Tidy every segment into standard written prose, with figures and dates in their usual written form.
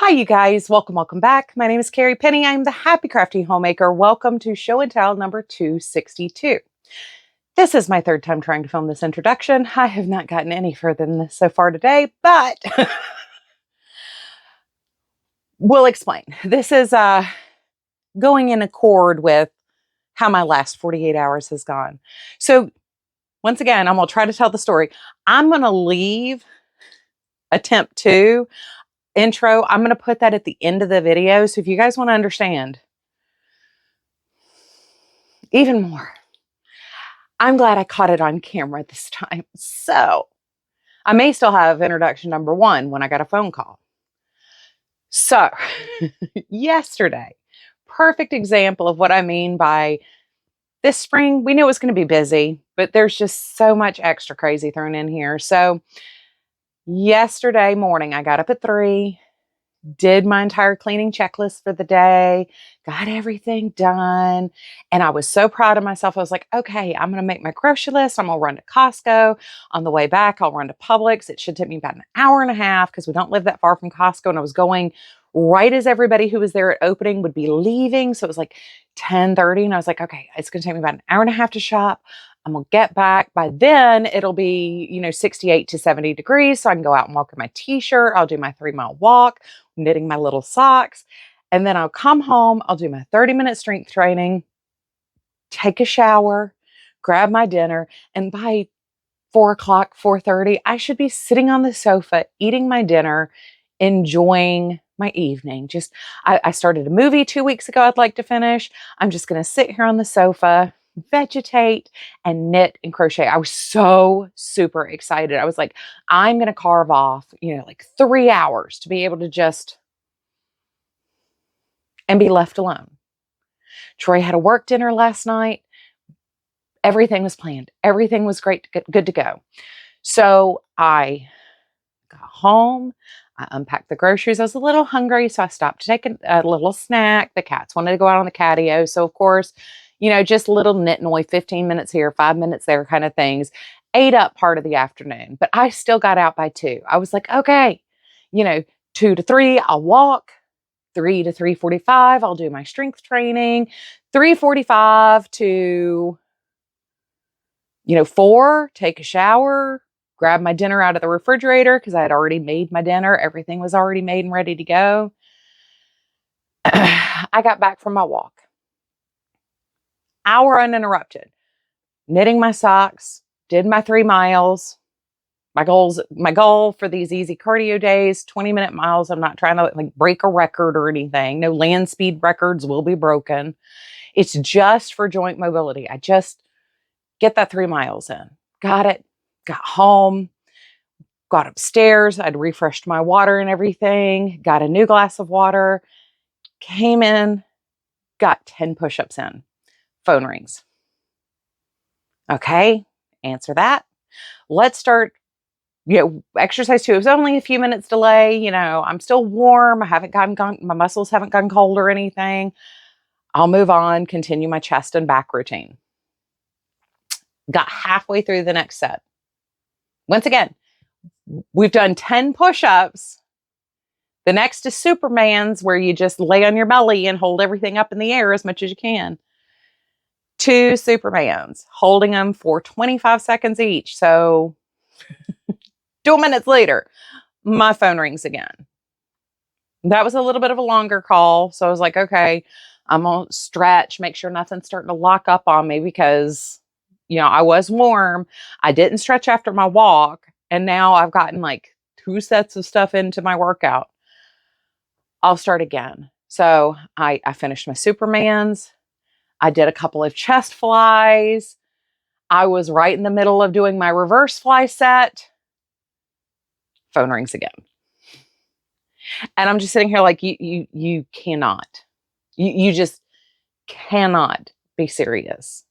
Hi, you guys. Welcome back. My name is Carrie Penny. I'm the Happy Crafty Homemaker. Welcome to show and tell number 262. This is my third time trying to film this introduction. I have not gotten any further than this so far today, but we'll explain. This is going in accord with how my last 48 hours has gone. So once again, I'm going to try to tell the story. I'm going to leave attempt 2 intro. I'm going to put that at the end of the video. So if you guys want to understand even more, I'm glad I caught it on camera this time. So I may still have introduction number 1 when I got a phone call. So yesterday, perfect example of what I mean by this spring. We knew it was going to be busy, but there's just so much extra crazy thrown in here. So yesterday morning, I got up at 3, did my entire cleaning checklist for the day, got everything done. And I was so proud of myself. I was like, okay, I'm going to make my grocery list. I'm going to run to Costco. On the way back, I'll run to Publix. It should take me about an hour and a half because we don't live that far from Costco. And I was going right as everybody who was there at opening would be leaving. So it was like 10:30. And I was like, okay, it's going to take me about an hour and a half to shop. I'm going to get back. By then, it'll be, 68 to 70 degrees. So I can go out and walk in my t-shirt. I'll do my 3-mile walk, knitting my little socks. And then I'll come home. I'll do my 30-minute strength training, take a shower, grab my dinner. And by 4 o'clock, 4:30, I should be sitting on the sofa, eating my dinner, enjoying my evening. I started a movie 2 weeks ago I'd like to finish. I'm just going to sit here on the sofa, vegetate, and knit and crochet. I was so super excited. I was like, I'm going to carve off, like 3 hours to be able to just and be left alone. Troy had a work dinner last night. Everything was planned. Everything was great, good to go. So I got home. I unpacked the groceries. I was a little hungry, so I stopped to take a little snack. The cats wanted to go out on the catio. So, of course, just little knit-noy, 15 minutes here, 5 minutes there kind of things. Ate up part of the afternoon, but I still got out by 2. I was like, okay, 2 to 3, I'll walk. 3 to 3:45, I'll do my strength training. 3:45 to 4, take a shower, grab my dinner out of the refrigerator because I had already made my dinner. Everything was already made and ready to go. I got back from my walk. Hour uninterrupted. Knitting my socks, did my 3 miles. My goal for these easy cardio days, 20-minute miles. I'm not trying to break a record or anything. No land speed records will be broken. It's just for joint mobility. I just get that 3 miles in. Got it. Got home. Got upstairs. I'd refreshed my water and everything. Got a new glass of water. Came in. Got 10 push-ups in. Phone rings. Okay. Answer that. Let's start. Exercise 2. It was only a few minutes delay. I'm still warm. I haven't gone, my muscles haven't gone cold or anything. I'll move on, continue my chest and back routine. Got halfway through the next set. Once again, we've done 10 push-ups. The next is Superman's, where you just lay on your belly and hold everything up in the air as much as you can. 2 Supermans, holding them for 25 seconds each. So 2 minutes later, my phone rings again. That was a little bit of a longer call. So I was like, okay, I'm going to stretch, make sure nothing's starting to lock up on me because, I was warm. I didn't stretch after my walk. And now I've gotten 2 sets of stuff into my workout. I'll start again. So I finished my Supermans. I did a couple of chest flies. I was right in the middle of doing my reverse fly set. Phone rings again. And I'm just sitting here like, you cannot. You just cannot be serious.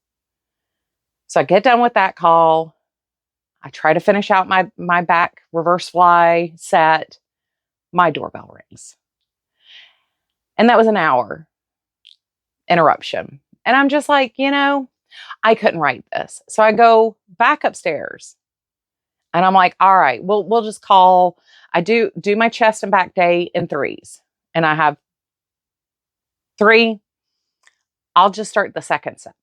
So I get done with that call. I try to finish out my back reverse fly set. My doorbell rings. And that was an hour interruption. And I'm just like, I couldn't write this. So I go back upstairs. And I'm like, all right, we'll just call. I do my chest and back day in threes. And I have 3. I'll just start the second set.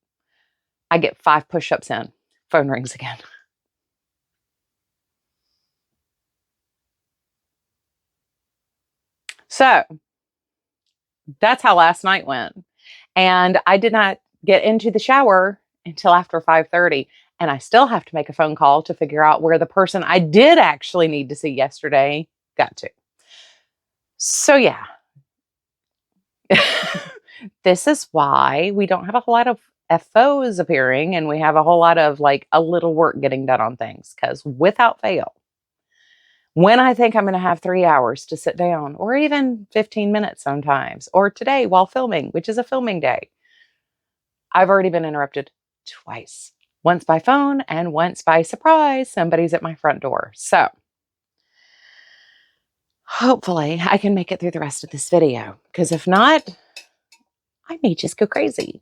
I get 5 push-ups in. Phone rings again. So that's how last night went. And I did not get into the shower until after 5:30. And I still have to make a phone call to figure out where the person I did actually need to see yesterday got to. So yeah. This is why we don't have a whole lot of FOs appearing, and we have a whole lot of like a little work getting done on things, because without fail, when I think I'm going to have 3 hours to sit down, or even 15 minutes sometimes, or today while filming, which is a filming day, I've already been interrupted twice. Once by phone and once by surprise, somebody's at my front door. So hopefully I can make it through the rest of this video, because if not, I may just go crazy.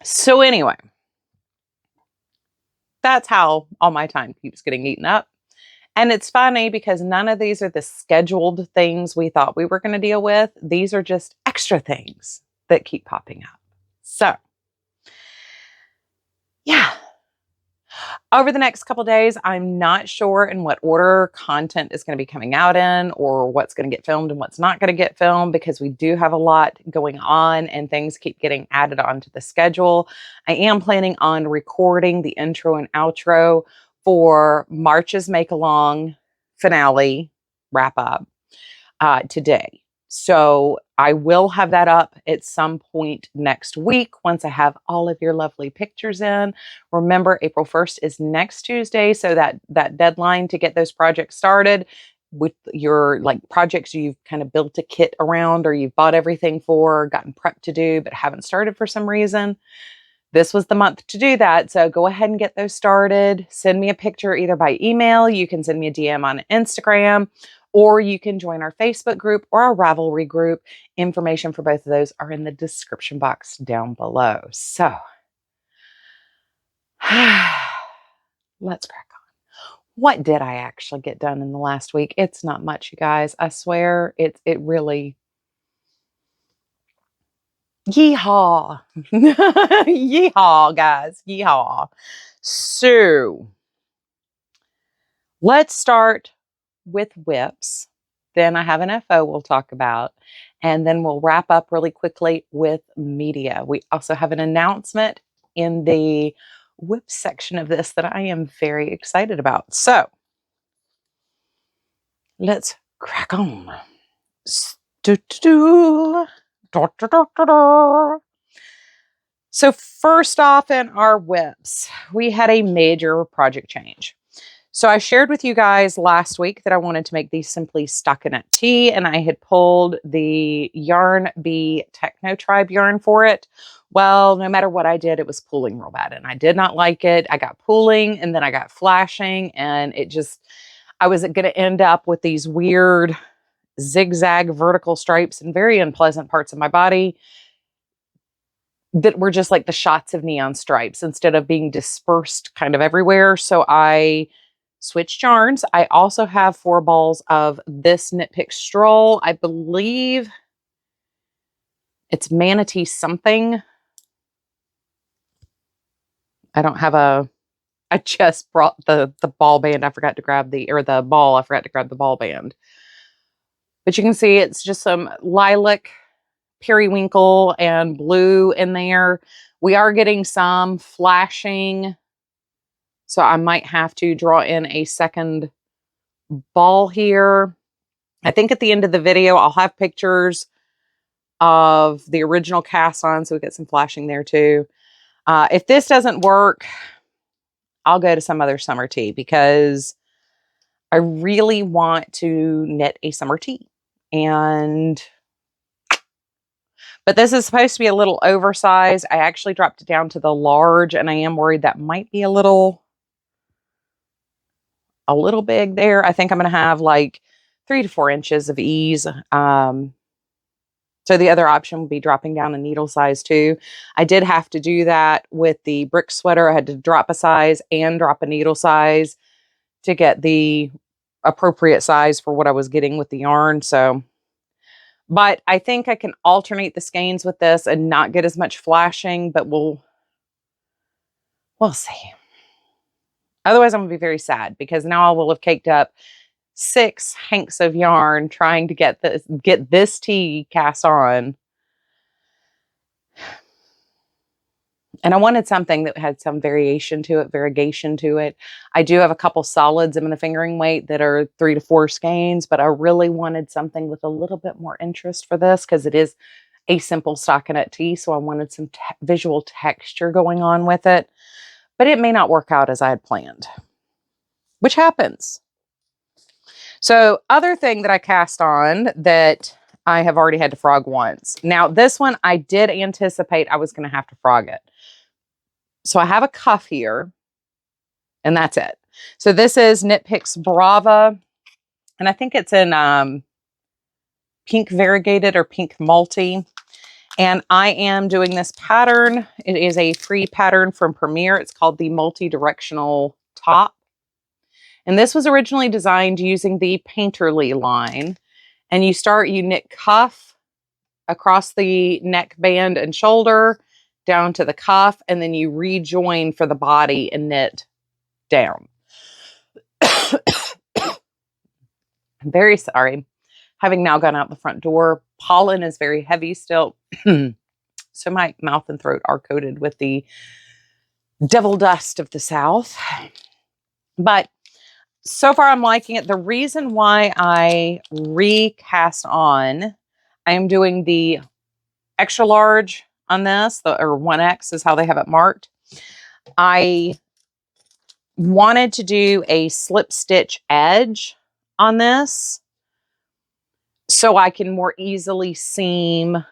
So anyway, that's how all my time keeps getting eaten up. And it's funny because none of these are the scheduled things we thought we were going to deal with. These are just extra things that keep popping up. So, yeah. Over the next couple days, I'm not sure in what order content is going to be coming out in, or what's going to get filmed and what's not going to get filmed, because we do have a lot going on and things keep getting added onto the schedule. I am planning on recording the intro and outro for March's Make Along finale wrap up today. So I will have that up at some point next week once I have all of your lovely pictures in. Remember, April 1st is next Tuesday. So that deadline to get those projects started with your like projects you've kind of built a kit around, or you've bought everything for, gotten prepped to do, but haven't started for some reason. This was the month to do that. So go ahead and get those started. Send me a picture either by email. You can send me a DM on Instagram, or you can join our Facebook group or our Ravelry group. Information for both of those are in the description box down below. So let's crack on. What did I actually get done in the last week? It's not much, you guys. I swear it really. Yeehaw. Yeehaw, guys. Yeehaw. So let's start with WIPs. Then I have an FO we'll talk about. And then we'll wrap up really quickly with media. We also have an announcement in the WIP section of this that I am very excited about. So let's crack on. So first off, in our WIPs, we had a major project change. So I shared with you guys last week that I wanted to make the Simply Stockinette tee, and I had pulled the Yarn Bee Techno Tribe yarn for it. Well, no matter what I did, it was pooling real bad, and I did not like it. I got pooling, and then I got flashing, and I was going to end up with these weird zigzag vertical stripes in very unpleasant parts of my body that were just like the shots of neon stripes instead of being dispersed kind of everywhere. So I switched yarns. I also have 4 balls of this Knit Pick Stroll. I believe it's Manatee something. I don't have I just brought the ball band. I forgot to grab the ball. I forgot to grab the ball band. But you can see it's just some lilac, periwinkle, and blue in there. We are getting some flashing, so I might have to draw in a second ball here. I think at the end of the video, I'll have pictures of the original cast on, so we get some flashing there too. If this doesn't work, I'll go to some other summer tee, because I really want to knit a summer tee. But this is supposed to be a little oversized. I actually dropped it down to the large, and I am worried that might be a little big there. I think I'm going to have like 3 to 4 inches of ease. So the other option would be dropping down a needle size too. I did have to do that with the brick sweater. I had to drop a size and drop a needle size to get the appropriate size for what I was getting with the yarn. So, but I think I can alternate the skeins with this and not get as much flashing, but we'll see. Otherwise, I'm going to be very sad because now I will have caked up 6 hanks of yarn trying to get this tee cast on. And I wanted something that had some variation to it. I do have a couple solids in the fingering weight that are 3 to 4 skeins, but I really wanted something with a little bit more interest for this because it is a simple stockinette tee. So I wanted some visual texture going on with it, but it may not work out as I had planned, which happens. So other thing that I cast on that I have already had to frog once. Now this one, I did anticipate I was going to have to frog it. So I have a cuff here and that's it. So this is Knit Picks Brava. And I think it's in pink variegated or pink multi. And I am doing this pattern. It is a free pattern from Premier. It's called the multi-directional top. And this was originally designed using the Painterly line. And you knit cuff across the neck band and shoulder down to the cuff, and then you rejoin for the body and knit down. I'm very sorry. Having now gone out the front door, pollen is very heavy still. So my mouth and throat are coated with the devil dust of the South. But so far I'm liking it. The reason why I recast on, I am doing the extra large on this, or 1X is how they have it marked. I wanted to do a slip stitch edge on this so I can more easily seam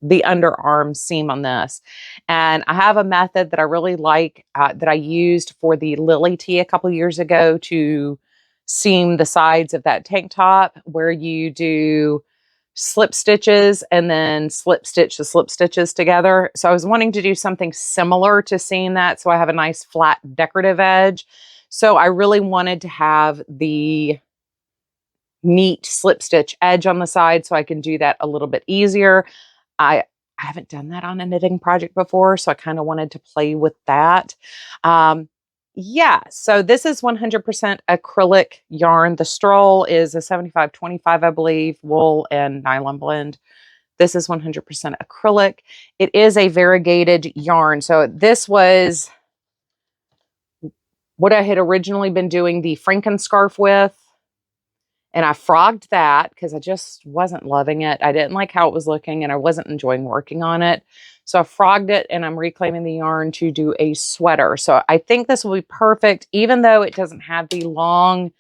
the underarm seam on this. And I have a method that I really like that I used for the Lily tee a couple years ago to seam the sides of that tank top, where you do slip stitches and then slip stitch the slip stitches together. So I was wanting to do something similar to seeing that, so I have a nice flat decorative edge. So I really wanted to have the neat slip stitch edge on the side so I can do that a little bit easier. I haven't done that on a knitting project before, so I kind of wanted to play with that. Yeah, so this is 100% acrylic yarn. The Stroll is a 75-25, I believe, wool and nylon blend. This is 100% acrylic. It is a variegated yarn. So this was what I had originally been doing the Frankenscarf with. And I frogged that because I just wasn't loving it. I didn't like how it was looking and I wasn't enjoying working on it. So I frogged it and I'm reclaiming the yarn to do a sweater. So I think this will be perfect, even though it doesn't have the long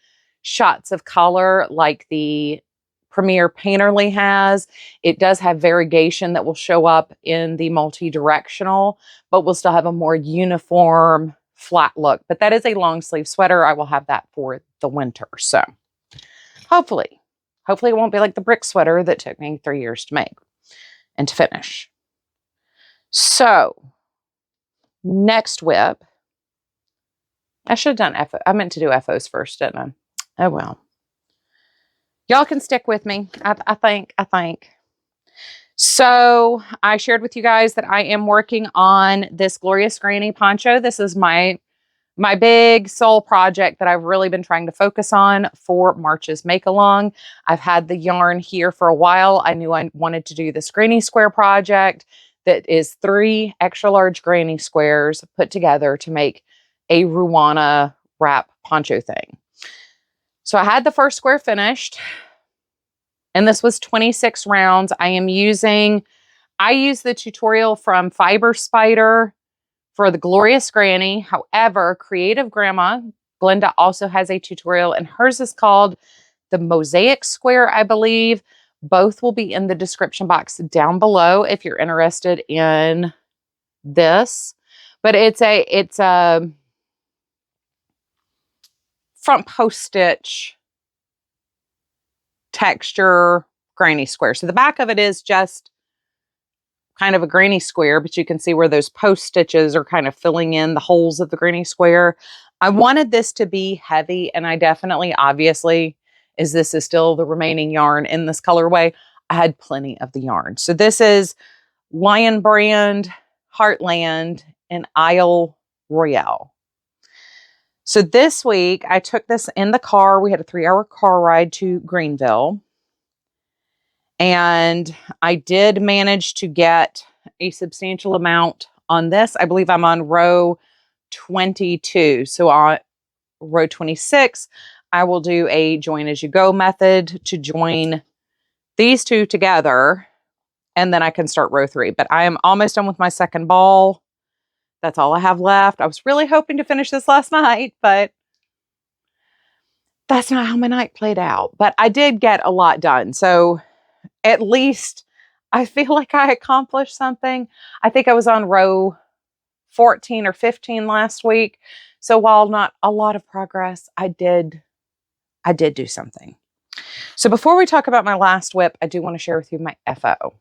shots of color like the Premier Painterly has. It does have variegation that will show up in the multi-directional, but we'll still have a more uniform flat look. But that is a long sleeve sweater. I will have that for the winter. So hopefully it won't be like the brick sweater that took me 3 years to make and to finish. So next WIP, I should have done FO. I meant to do FOs first, didn't I? Oh, well. Y'all can stick with me, I think. So I shared with you guys that I am working on this Glorious Granny poncho. This is my big soul project that I've really been trying to focus on for March's Make Along. I've had the yarn here for a while. I knew I wanted to do this granny square project that is 3 extra large granny squares put together to make a Ruana wrap poncho thing. So I had the first square finished, and this was 26 rounds. I use the tutorial from Fiber Spider for the Glorious Granny. However, Creative Grandma, Glenda, also has a tutorial, and hers is called the Mosaic Square, I believe. Both will be in the description box down below if you're interested in this. But it's a front post stitch texture granny square. So the back of it is just kind of a granny square, but you can see where those post stitches are kind of filling in the holes of the granny square. I wanted this to be heavy, and I definitely, obviously, as this is still the remaining yarn in this colorway, I had plenty of the yarn. So this is Lion Brand, Heartland, and Isle Royale. So this week, I took this in the car. We had a 3-hour car ride to Greenville. And I did manage to get a substantial amount on this. I believe I'm on row 22. So on row 26, I will do a join as you go method to join these two together. And then I can start row 3. But I am almost done with my second ball. That's all I have left. I was really hoping to finish this last night, but that's not how my night played out. But I did get a lot done. So at least I feel like I accomplished something. I think I was on row 14 or 15 last week. So while not a lot of progress, I did do something. So before we talk about my last WIP, I do want to share with you my FO.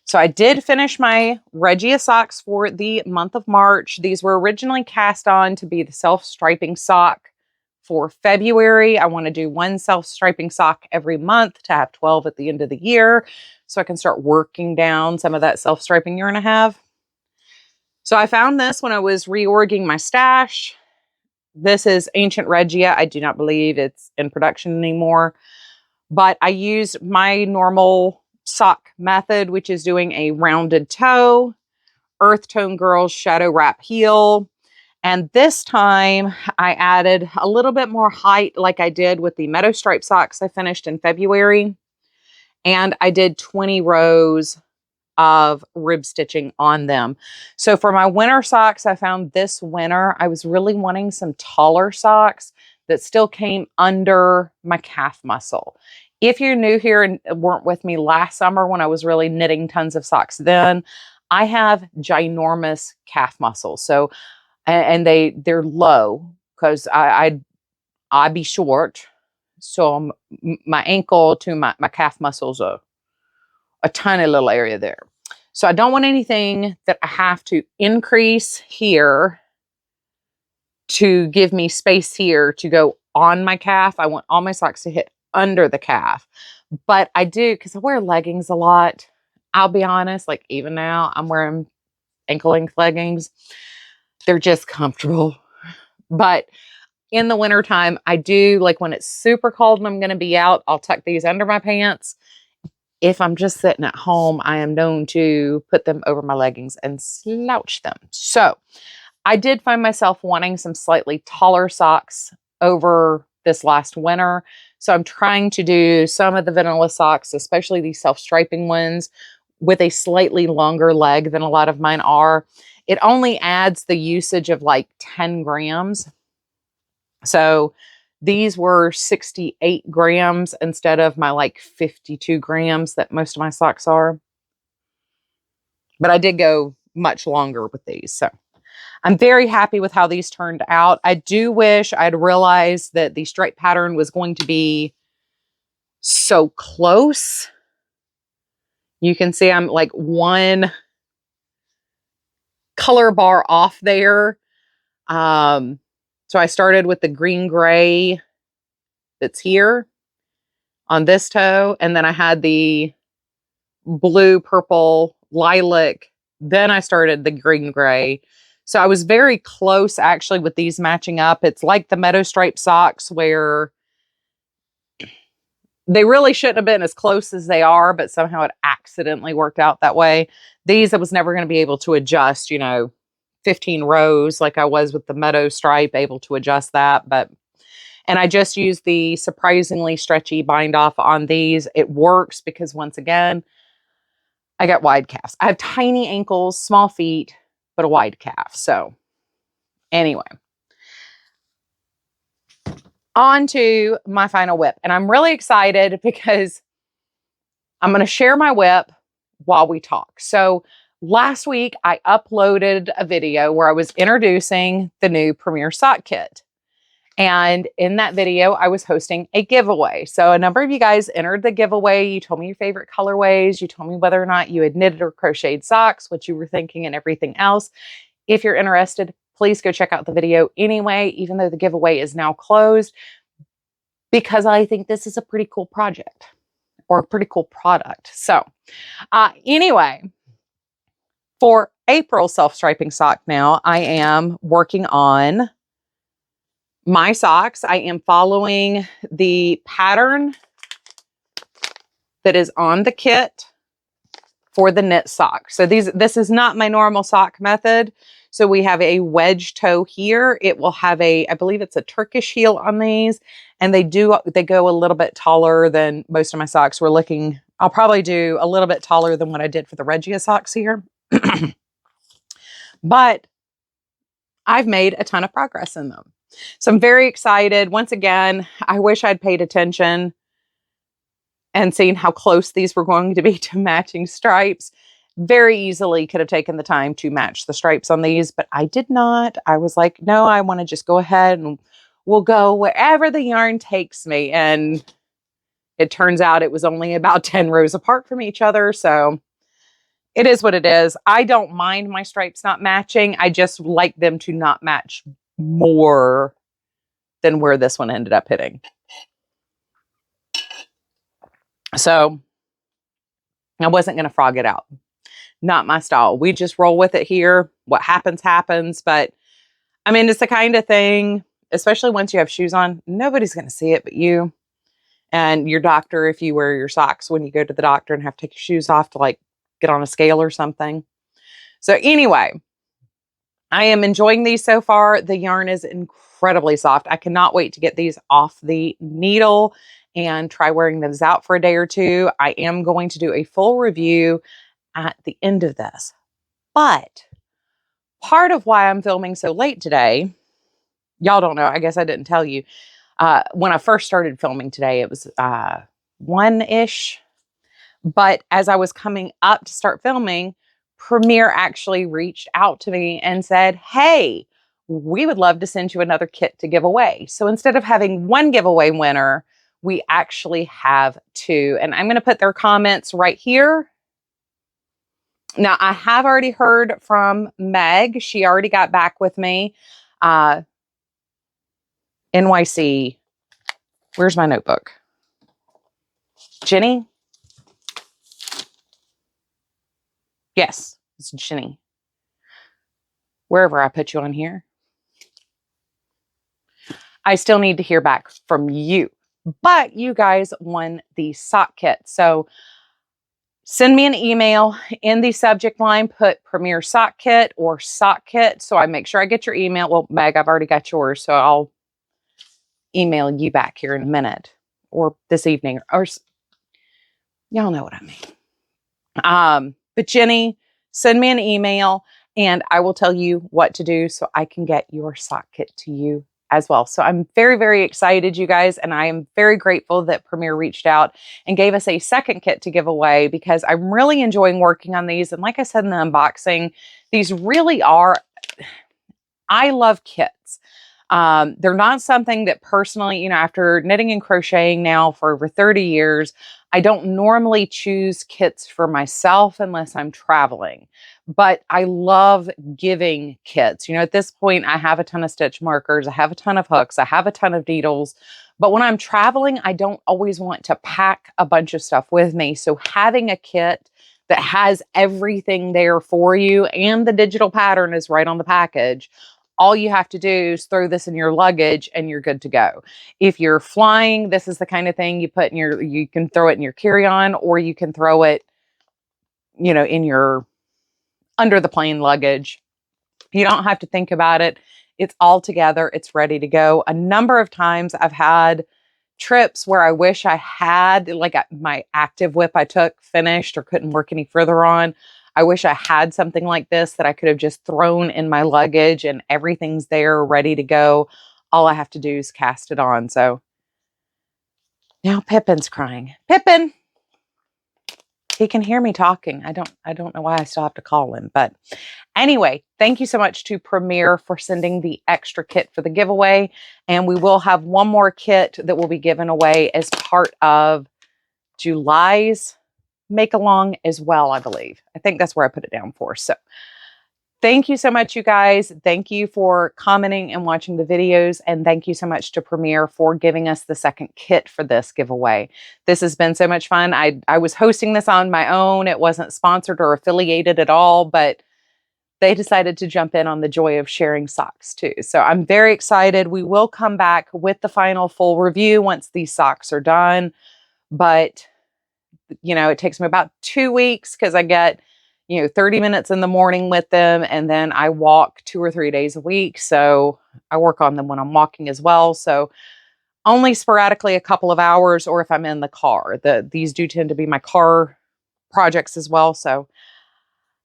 So I did finish my Regia socks for the month of March. These were originally cast on to be the self-striping sock for February. I want to do one self-striping sock every month to have 12 at the end of the year so I can start working down some of that self-striping yarn I have. So I found this when I was reorging my stash. This is Ancient Regia. I do not believe it's in production anymore, but I used my normal sock method, which is doing a rounded toe, Earth Tone Girls Shadow Wrap heel. And this time I added a little bit more height like I did with the Meadow Stripe socks I finished in February. And I did 20 rows of rib stitching on them. So for my winter socks, I found this winter, I was really wanting some taller socks that still came under my calf muscle. If you're new here and weren't with me last summer when I was really knitting tons of socks then, I have ginormous calf muscles. So and they're low because I be short, so my ankle to my calf muscles are a tiny little area there. So I don't want anything that I have to increase here to give me space here to go on my calf. I want all my socks to hit under the calf, but I do because I wear leggings a lot. I'll be honest, like even now I'm wearing ankle length leggings. They're just comfortable. But in the wintertime, I do, like when it's super cold and I'm going to be out, I'll tuck these under my pants. If I'm just sitting at home, I am known to put them over my leggings and slouch them. So I did find myself wanting some slightly taller socks over this last winter. So I'm trying to do some of the vanilla socks, especially these self-striping ones, with a slightly longer leg than a lot of mine are. It only adds the usage of like 10 grams. So these were 68 grams instead of my like 52 grams that most of my socks are. But I did go much longer with these. So I'm very happy with how these turned out. I do wish I'd realized that the stripe pattern was going to be so close. You can see I'm like one color bar off there. So I started with the green gray that's here on this toe. And then I had the blue, purple, lilac. Then I started the green gray. So I was very close actually with these matching up. It's like the Meadow Stripe socks where they really shouldn't have been as close as they are, but somehow it accidentally worked out that way. These I was never going to be able to adjust, 15 rows like I was with the Meadow Stripe, able to adjust that. And I just used the surprisingly stretchy bind off on these. It works because once again, I got wide calves. I have tiny ankles, small feet, but a wide calf. So anyway, on to my final WIP. And I'm really excited because I'm going to share my WIP while we talk. So last week, I uploaded a video where I was introducing the new Premier Sock Kit. And in that video, I was hosting a giveaway. So a number of you guys entered the giveaway. You told me your favorite colorways. You told me whether or not you had knitted or crocheted socks, what you were thinking, and everything else. If you're interested, please go check out the video anyway, even though the giveaway is now closed, because I think this is a pretty cool project or a pretty cool product. So anyway, for April self-striping sock now, I am working on my socks. I am following the pattern that is on the kit for the knit sock. So this is not my normal sock method. So we have a wedge toe here. It will have I believe it's a Turkish heel on these. And they go a little bit taller than most of my socks. I'll probably do a little bit taller than what I did for the Regia socks here. But I've made a ton of progress in them. So I'm very excited. Once again, I wish I'd paid attention and seen how close these were going to be to matching stripes. Very easily could have taken the time to match the stripes on these, but I did not. I was like, no, I want to just go ahead and we'll go wherever the yarn takes me. And it turns out it was only about 10 rows apart from each other. So it is what it is. I don't mind my stripes not matching. I just like them to not match more than where this one ended up hitting. So I wasn't going to frog it out. Not my style. We just roll with it here. What happens, happens. But I mean, it's the kind of thing, especially once you have shoes on, nobody's going to see it but you and your doctor if you wear your socks when you go to the doctor and have to take your shoes off to like get on a scale or something. So anyway, I am enjoying these so far. The yarn is incredibly soft. I cannot wait to get these off the needle and try wearing those out for a day or two. I am going to do a full review at the end of this. But part of why I'm filming so late today, y'all don't know, I guess I didn't tell you. When I first started filming today, it was 1-ish. But as I was coming up to start filming, Premier actually reached out to me and said, hey, we would love to send you another kit to give away. So instead of having one giveaway winner, we actually have 2. And I'm going to put their comments right here. Now, I have already heard from Meg. She already got back with me. NYC. Where's my notebook? Jenny? Yes, it's Jenny. Wherever I put you on here. I still need to hear back from you. But you guys won the sock kit. So send me an email. In the subject line, put Premier Sock Kit or Sock Kit. So I make sure I get your email. Well, Meg, I've already got yours. So I'll email you back here in a minute. Or this evening. Or y'all know what I mean. But Jenny, send me an email and I will tell you what to do so I can get your sock kit to you as well. So I'm very, very excited, you guys, and I am very grateful that Premier reached out and gave us a second kit to give away because I'm really enjoying working on these. And like I said in the unboxing, these really are, I love kits. They're not something that personally, after knitting and crocheting now for over 30 years, I don't normally choose kits for myself unless I'm traveling, but I love giving kits. At this point, I have a ton of stitch markers. I have a ton of hooks. I have a ton of needles, but when I'm traveling, I don't always want to pack a bunch of stuff with me. So having a kit that has everything there for you and the digital pattern is right on the package. All you have to do is throw this in your luggage and you're good to go. If you're flying, this is the kind of thing you put in you can throw it in your carry-on or you can throw it, in your under the plane luggage. You don't have to think about it. It's all together. It's ready to go. A number of times I've had trips where I wish I had like my active WIP I took finished or couldn't work any further on. I wish I had something like this that I could have just thrown in my luggage and everything's there ready to go. All I have to do is cast it on. So now Pippin's crying. Pippin! He can hear me talking. I don't know why I still have to call him. But anyway, thank you so much to Premier for sending the extra kit for the giveaway. And we will have one more kit that will be given away as part of July's make along as well, I believe. I think that's where I put it down for. So thank you so much, you guys. Thank you for commenting and watching the videos. And thank you so much to Premier for giving us the second kit for this giveaway. This has been so much fun. I was hosting this on my own. It wasn't sponsored or affiliated at all, but they decided to jump in on the joy of sharing socks too. So I'm very excited. We will come back with the final full review once these socks are done. But, you know, it takes me about 2 weeks because I get, 30 minutes in the morning with them. And then I walk 2 or 3 days a week. So I work on them when I'm walking as well. So only sporadically a couple of hours, or if I'm in the car. These do tend to be my car projects as well. So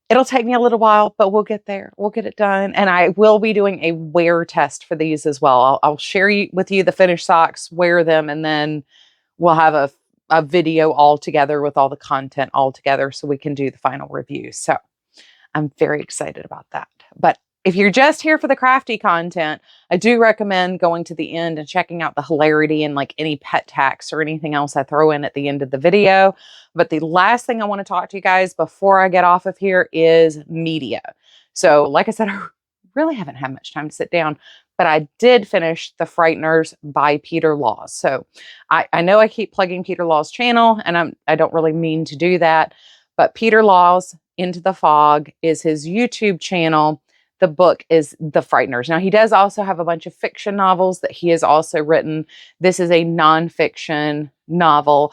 it'll take me a little while, but we'll get there. We'll get it done. And I will be doing a wear test for these as well. I'll share with you the finished socks, wear them, and then we'll have a video all together with all the content all together so we can do the final review. So I'm very excited about that. But if you're just here for the crafty content, I do recommend going to the end and checking out the hilarity and like any pet tax or anything else I throw in at the end of the video. But the last thing I want to talk to you guys before I get off of here is media. So like I said, I really haven't had much time to sit down, but I did finish The Frighteners by Peter Laws. So I know I keep plugging Peter Laws' channel, and I don't really mean to do that, but Peter Laws Into the Fog is his YouTube channel. The book is The Frighteners. Now, he does also have a bunch of fiction novels that he has also written. This is a nonfiction novel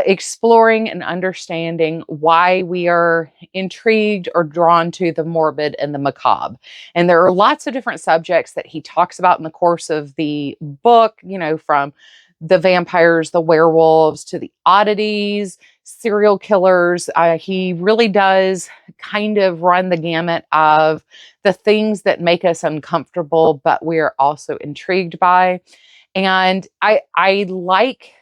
exploring and understanding why we are intrigued or drawn to the morbid and the macabre. And there are lots of different subjects that he talks about in the course of the book, from the vampires, the werewolves, to the oddities, serial killers. He really does kind of run the gamut of the things that make us uncomfortable, but we are also intrigued by. And I like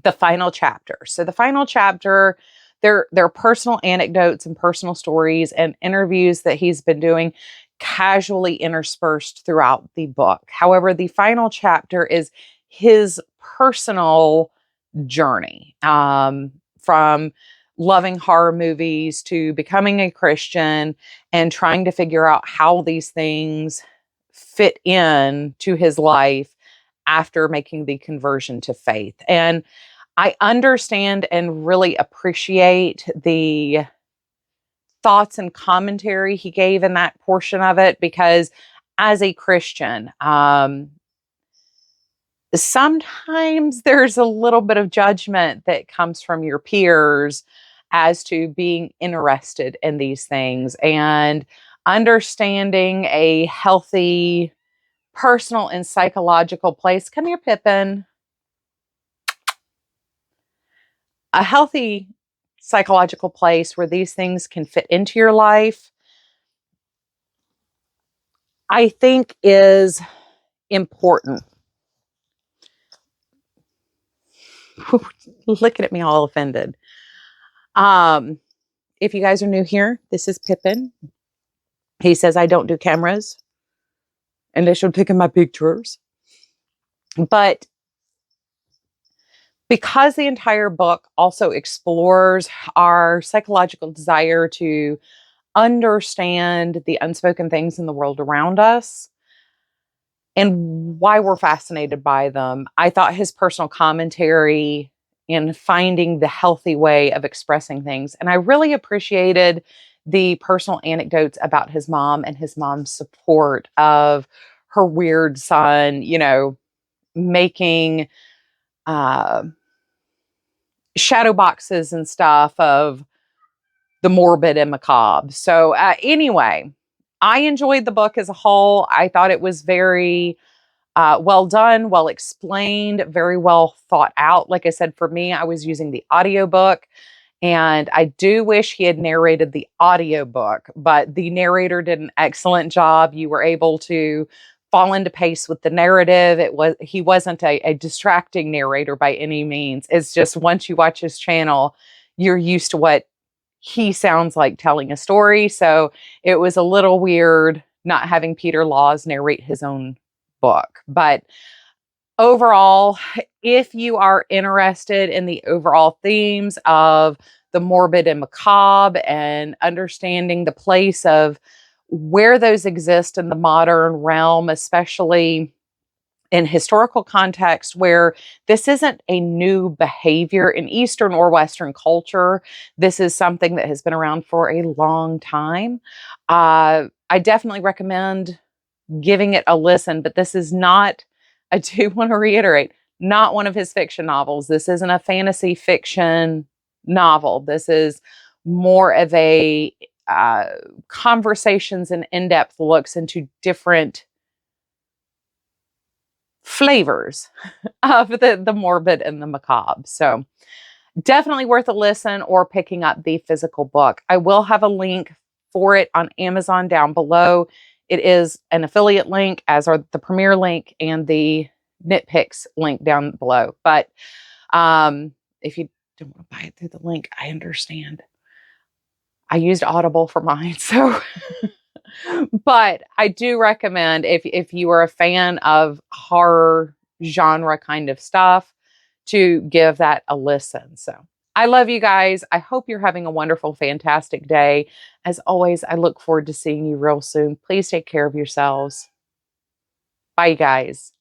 the final chapter. So the final chapter, there are personal anecdotes and personal stories and interviews that he's been doing casually interspersed throughout the book. However, the final chapter is his personal journey, from loving horror movies to becoming a Christian and trying to figure out how these things fit in to his life after making the conversion to faith. And I understand and really appreciate the thoughts and commentary he gave in that portion of it, because as a Christian, sometimes there's a little bit of judgment that comes from your peers as to being interested in these things, and understanding a healthy personal and psychological place. Come here, Pippin. A healthy psychological place where these things can fit into your life, I think, is important. Looking at me all offended. If you guys are new here, this is Pippin. He says I don't do cameras and they should take in my pictures. But because the entire book also explores our psychological desire to understand the unspoken things in the world around us and why we're fascinated by them, I thought his personal commentary in finding the healthy way of expressing things. And I really appreciated the personal anecdotes about his mom and his mom's support of her weird son, making shadow boxes and stuff of the morbid and macabre. So anyway, I enjoyed the book as a whole. I thought it was very well done, well explained, very well thought out. Like I said, for me, I was using the audiobook, and I do wish he had narrated the audiobook, but the narrator did an excellent job. You were able to fall into pace with the narrative. He wasn't a distracting narrator by any means. It's just once you watch his channel, you're used to what he sounds like telling a story. So it was a little weird not having Peter Laws narrate his own book. But overall, if you are interested in the overall themes of the morbid and macabre and understanding the place of where those exist in the modern realm, especially in historical context where this isn't a new behavior in Eastern or Western culture. This is something that has been around for a long time. I definitely recommend giving it a listen, but this is not, I do want to reiterate, not one of his fiction novels. This isn't a fantasy fiction novel. This is more of a conversations and in-depth looks into different flavors of the morbid and the macabre. So definitely worth a listen or picking up the physical book. I will have a link for it on Amazon down below. It is an affiliate link, as are the Premier link and the Nitpicks link down below. But if you don't want to buy it through the link, I understand. I used Audible for mine, so but I do recommend if you are a fan of horror genre kind of stuff to give that a listen. So I love you guys. I hope you're having a wonderful, fantastic day. As always, I look forward to seeing you real soon. Please take care of yourselves. Bye, guys.